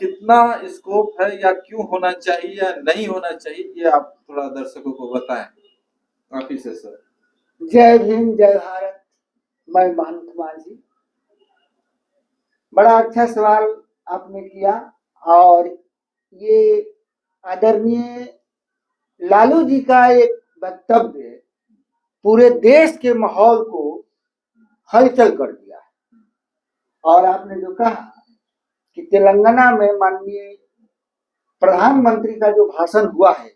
कितना स्कोप है या क्यों होना चाहिए या नहीं होना चाहिए, ये आप थोड़ा दर्शकों को बताएं, आप ही से सर। जय भीम, जय भारत। मैं महंत माझी। बड़ा अच्छा सवाल आपने किया। और ये आदरणीय लालू जी का एक वक्तव्य पूरे देश के माहौल को हलचल कर दिया है। और आपने जो कहा कि तेलंगाना में माननीय प्रधानमंत्री का जो भाषण हुआ है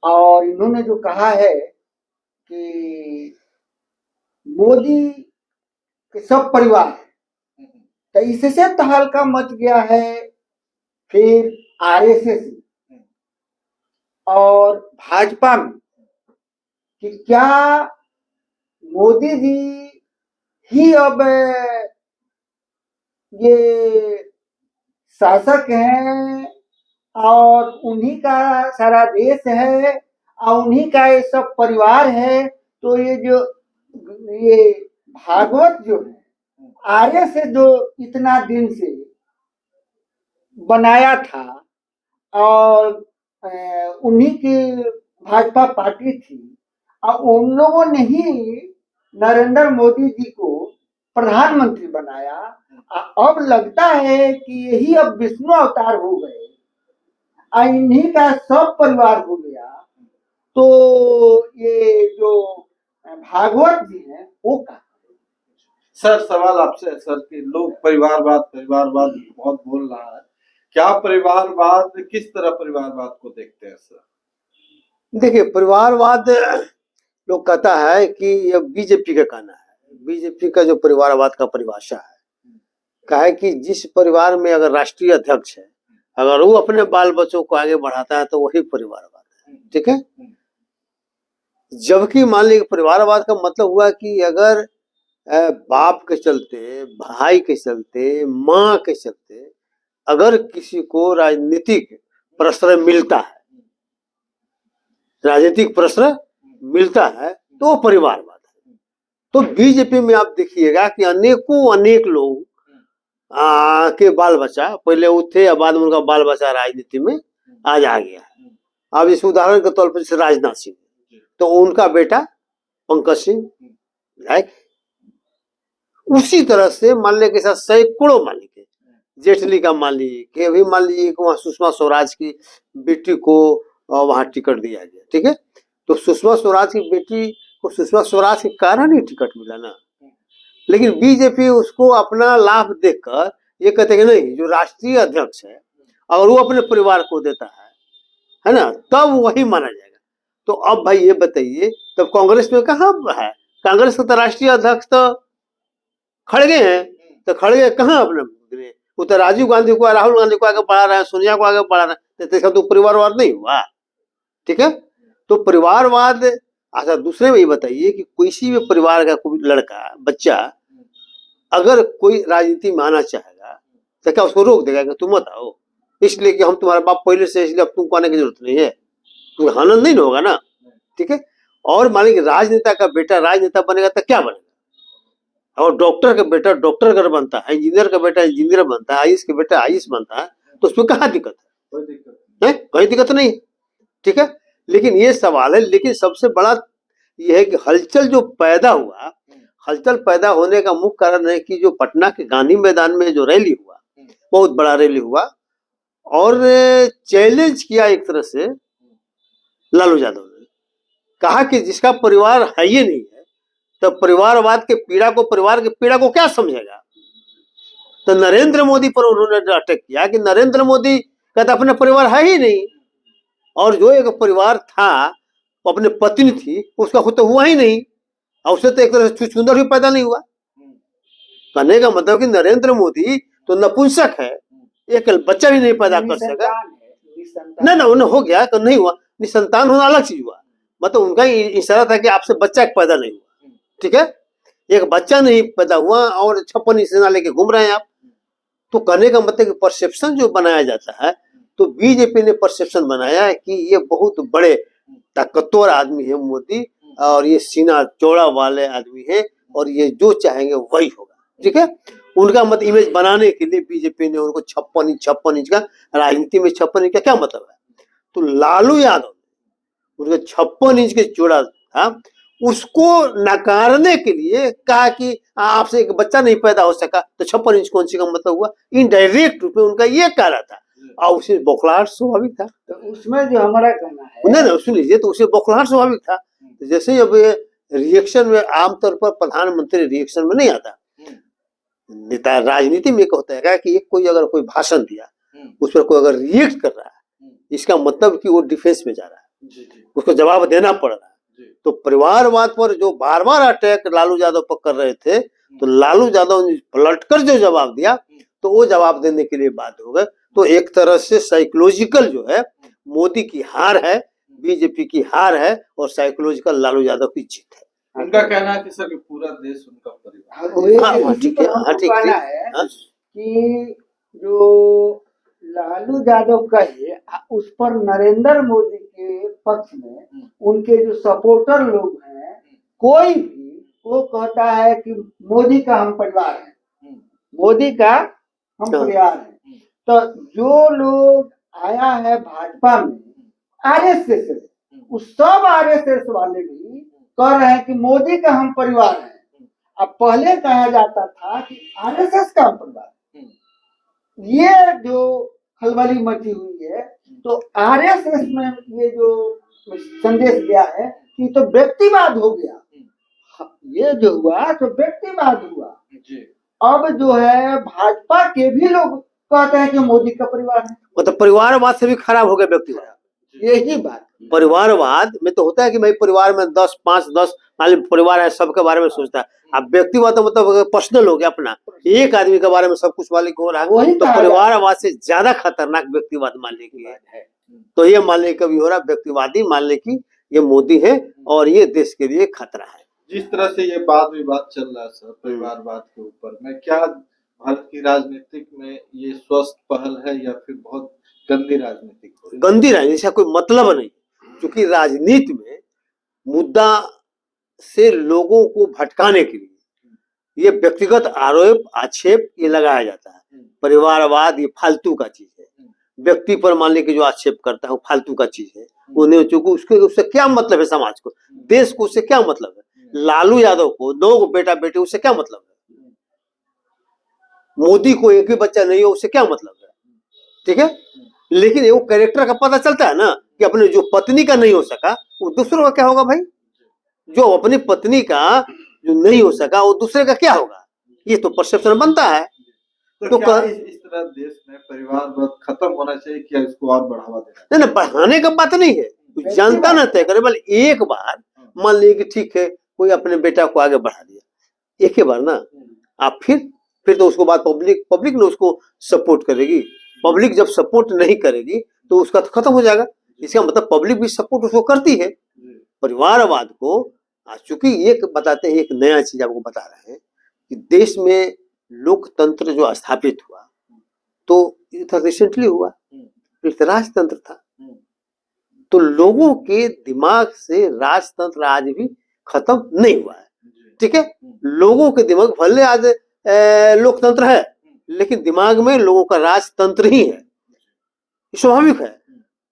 और इन्होंने जो कहा है कि मोदी के सब परिवार है, तो इससे तहलका मच गया है। फिर आरएसएस और भाजपा में कि क्या मोदी जी ही अब ये शासक हैं और उन्हीं का सारा देश है और उन्हीं का ये सब परिवार है। तो ये भागवत जो है आर्य से जो इतना दिन से बनाया था और उन्हीं की भाजपा पार्टी थी और उन लोगों ने ही नरेंद्र मोदी जी को प्रधानमंत्री बनाया। अब लगता है कि यही अब विष्णु अवतार हो गए और इन्हीं का सब परिवार हो गया। तो ये जो भागवत जी है वो का सर सवाल आपसे सर कि लोग परिवारवाद परिवारवाद बहुत बोल रहा है, क्या परिवारवाद, किस तरह परिवारवाद को देखते हैं सर? देखिए, परिवारवाद लोग कहता है कि यह बीजेपी का कहना है। बीजेपी का जो परिवारवाद का परिभाषा है, कहा है कि जिस परिवार में अगर राष्ट्रीय अध्यक्ष है, अगर वो अपने बाल बच्चों को आगे बढ़ाता है तो वही परिवारवाद है। ठीक है। जबकि मान लीजिए परिवारवाद का मतलब हुआ कि अगर बाप के चलते, भाई के चलते, माँ के चलते अगर किसी को राजनीतिक प्रश्रय मिलता है, राजनीतिक प्रश्रय मिलता है, तो वो परिवारवाद है। तो बीजेपी में आप देखिएगा कि अनेक लोग के बाल बच्चा पहले वो थे, अब बाद में उनका बाल बच्चा राजनीति में आज आ गया है। अब इस उदाहरण के तौर पर जैसे राजनाथ सिंह, तो उनका बेटा पंकज सिंह विधायक। उसी तरह से मान लीजिए के साथ सैकड़ों मान लीजिए, जेटली का मान लीजिए कि अभी मान लीजिए कि वहाँ सुषमा स्वराज की बेटी को वहां टिकट दिया गया। ठीक है। तो सुषमा स्वराज की बेटी को सुषमा स्वराज के कारण ही टिकट मिला ना। लेकिन बीजेपी उसको अपना लाभ देखकर ये कहते हैं कि नहीं, जो राष्ट्रीय अध्यक्ष है अगर वो अपने परिवार को देता है ना, तब वही माना जाएगा। तो अब भाई ये बताइए, तब कांग्रेस में कहाँ है? कांग्रेस का तो राष्ट्रीय अध्यक्ष तो खड़गे हैं, तो खड़गे कहाँ अपने? वो तो राजीव गांधी को, राहुल गांधी को आगे बढ़ा रहे हैं, सोनिया को आगे बढ़ा रहे हैं, तो परिवारवाद नहीं हुआ। ठीक है। तो परिवारवाद अच्छा। दूसरे में ये बताइए कि किसी भी परिवार का कोई लड़का बच्चा अगर कोई राजनीति में आना चाहेगा तो क्या उसको रोक देगा कि तुम मत आओ, इसलिए कि हम तुम्हारे बाप पहले से, इसलिए अब तुमको आने की जरूरत नहीं है? तो आनंद नहीं होगा ना। ठीक है। और मान लीजिए राजनेता का बेटा राजनेता बनेगा तो क्या बनेगा, और डॉक्टर का बेटा डॉक्टर अगर बनता है, इंजीनियर का बेटा इंजीनियर बनता है, आईएएस का बेटा आईएएस बनता है, तो उसमें कहाँ दिक्कत है? कोई दिक्कत नहीं। ठीक है। लेकिन ये सवाल है, लेकिन सबसे बड़ा यह है कि हलचल जो पैदा हुआ, हलचल पैदा होने का मुख्य कारण है कि जो पटना के गांधी मैदान में जो रैली हुआ, बहुत बड़ा रैली हुआ और चैलेंज किया एक तरह से लालू यादव ने, कहा कि जिसका परिवार है ही नहीं है तो परिवारवाद के पीड़ा को, परिवार की पीड़ा को क्या समझेगा? तो नरेंद्र मोदी पर उन्होंने अटैक किया कि नरेंद्र मोदी का तो अपना परिवार है ही नहीं, और जो एक परिवार था वो अपने पत्नी थी, उसका खुद तो हुआ ही नहीं, और उससे तो एक तरह से छुछुंदर भी पैदा नहीं हुआ। कहने का मतलब कि नरेंद्र मोदी तो नपुंसक है, एक बच्चा भी नहीं पैदा कर सका। ना उन्हें हो गया तो नहीं हुआ, निसंतान होना अलग चीज हुआ। मतलब उनका इशारा था कि आपसे बच्चा पैदा नहीं हुआ। ठीक है। एक बच्चा नहीं पैदा हुआ और 56 सेना लेके घूम रहे हैं आप। तो कहने का मतलब कि परसेप्शन जो बनाया जाता है, तो बीजेपी ने परसेप्शन बनाया है कि ये बहुत बड़े ताकतवर आदमी है मोदी, और ये सीना चौड़ा वाले आदमी है, और ये जो चाहेंगे वही होगा। ठीक है। उनका मत इमेज बनाने के लिए बीजेपी ने उनको 56 इंच का, राजनीति में 56 इंच का क्या मतलब है? तो लालू यादव उनके 56 इंच के जोड़ा था, उसको नकारने के लिए कहा कि आपसे एक बच्चा नहीं पैदा हो सका तो 56 इंच कौन सी का मतलब हुआ? इनडायरेक्ट रूप में उनका ये कहना था और उसे बौखलाहट स्वाभाविक था। तो उसमें जो हमारा कहना है, नहीं सुन लीजिए, तो उसे बौखलाहट स्वाभाविक था। तो जैसे अब रिएक्शन में आमतौर पर प्रधानमंत्री रिएक्शन में नहीं आता, नेता राजनीति में होता है कि कोई अगर कोई भाषण दिया उस पर कोई अगर रिएक्ट कर रहा है, इसका मतलब कि वो डिफेंस में जा रहा है, उसको जवाब देना पड़ रहा है। तो परिवारवाद पर जो बार बार अटैक लालू यादव पर कर रहे थे, तो लालू यादव ने पलटकर जो जवाब दिया तो वो जवाब देने के लिए बाध्य हो गए। तो एक तरह से साइकोलॉजिकल जो है मोदी की हार है, बीजेपी की हार है, और साइकोलॉजिकल लालू यादव की जीत है। उनका कहना है कि सर पूरा देश उनका परिवार। हाँ ठीक है, हाँ ठीक है कि जो लालू यादव कहे उस पर नरेंद्र मोदी के पक्ष में उनके जो सपोर्टर लोग हैं, कोई भी वो कहता है कि मोदी का हम परिवार है, मोदी का हम परिवार है। तो जो लोग आया है भाजपा में आरएसएस से, उस सब आरएसएस वाले भी कह रहे हैं कि मोदी का हम परिवार है। अब पहले कहा जाता था कि आरएसएस का हम परिवार है। ये जो खलबली मची हुई है, तो आरएसएस में ये जो संदेश दिया है कि तो व्यक्तिवाद हो गया, ये जो हुआ तो व्यक्तिवाद हुआ। अब जो है भाजपा के भी लोग कहते हैं कि मोदी का परिवार है, मतलब परिवारवाद से भी खराब हो गया व्यक्तिवाद। यही बात परिवारवाद में तो होता है कि भाई परिवार में 10 5 10 परिवार है, सबके बारे में सोचता है। अब व्यक्तिवाद तो मतलब पर्सनल हो गया, अपना एक आदमी के बारे में सब कुछ वाले हो रहा है। तो परिवारवाद से ज्यादा खतरनाक व्यक्तिवाद मानने की है। तो ये मानने का भी हो रहा है, व्यक्तिवादी मानने की ये मोदी है और ये देश के लिए खतरा है। जिस तरह से ये वाद विवाद चल रहा है सर परिवारवाद के ऊपर में, क्या भारत की राजनीतिक में ये स्वस्थ पहल है या फिर बहुत गंदी राजनीतिक? गंदी राजनीति का कोई मतलब नहीं, क्योंकि राजनीति में मुद्दा से लोगों को भटकाने के लिए ये व्यक्तिगत आरोप आक्षेप ये लगाया जाता है। परिवारवाद ये फालतू का चीज है, व्यक्ति पर मान ली कि जो आक्षेप करता है वो फालतू का चीज है। उन्हें चूंकि उससे क्या मतलब है, समाज को देश को उससे क्या मतलब है, लालू यादव को 2 बेटा बेटे उससे क्या मतलब है, मोदी को एक भी बच्चा नहीं हो उससे क्या मतलब है, ठीक है। लेकिन वो कैरेक्टर का पता चलता है ना कि अपने जो पत्नी का नहीं हो सका वो दूसरों का क्या होगा भाई, जो अपनी पत्नी का जो नहीं हो सका वो दूसरे का क्या होगा, ये तो परसेप्शन बनता है। तो क्या इस तरह देश में परिवारवाद खत्म होना चाहिए, क्या इसको और बढ़ावा देना? नहीं बढ़ाने का बात नहीं है, जनता ना तय करे। बल्कि एक बार मान लीजिए कि ठीक है कोई अपने बेटा को आगे बढ़ा दिया एक ही बार ना, आप फिर तो उसको बाद पब्लिक ने उसको सपोर्ट करेगी। पब्लिक जब सपोर्ट नहीं करेगी तो उसका तो खत्म हो जाएगा। इसका मतलब पब्लिक भी सपोर्ट उसको करती है परिवारवाद को। चूंकि ये बताते हैं, एक नया चीज आपको बता रहे हैं कि देश में लोकतंत्र जो स्थापित हुआ तो रिसेंटली हुआ, एक राजतंत्र था। तो लोगों के दिमाग से राजतंत्र आज भी खत्म नहीं हुआ है, ठीक है। लोगों के दिमाग भले आज लोकतंत्र है लेकिन दिमाग में लोगों का राजतंत्र ही है, स्वाभाविक है।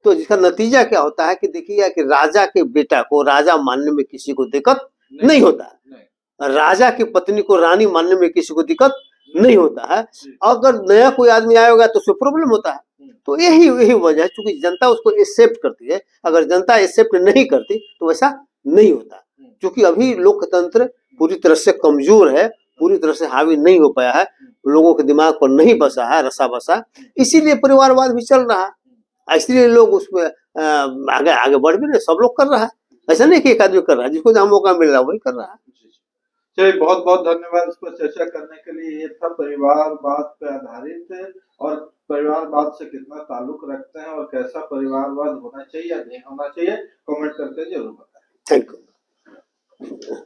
तो जिसका नतीजा क्या होता है कि देखिए कि राजा के बेटा को राजा मानने में किसी को दिक्कत नहीं होता है, राजा की पत्नी को रानी मानने में किसी को दिक्कत नहीं होता है। अगर नया कोई आदमी आएगा तो उसको प्रॉब्लम होता है। तो यही वजह है, क्योंकि जनता उसको एक्सेप्ट करती है। अगर जनता एक्सेप्ट नहीं करती तो वैसा नहीं होता, क्योंकि अभी लोकतंत्र पूरी तरह से कमजोर है, पूरी तरह से हावी नहीं हो पाया है, लोगों के दिमाग पर नहीं बसा है रसा बसा, इसीलिए परिवारवाद भी चल रहा है। इसलिए लोग उसमें आगे बढ़ भी रहे, सब लोग कर रहा है, ऐसा नहीं कि एक आदमी कर रहा है, जिसको जहां मौका मिल रहा है वही कर रहा है। चलिए बहुत बहुत धन्यवाद इस पर चर्चा करने के लिए। ये था परिवारवाद पे आधारित और परिवारवाद से कितना ताल्लुक रखते हैं और कैसा परिवारवाद होना चाहिए या नहीं होना चाहिए, कमेंट करके जरूर बताएं। Thank you.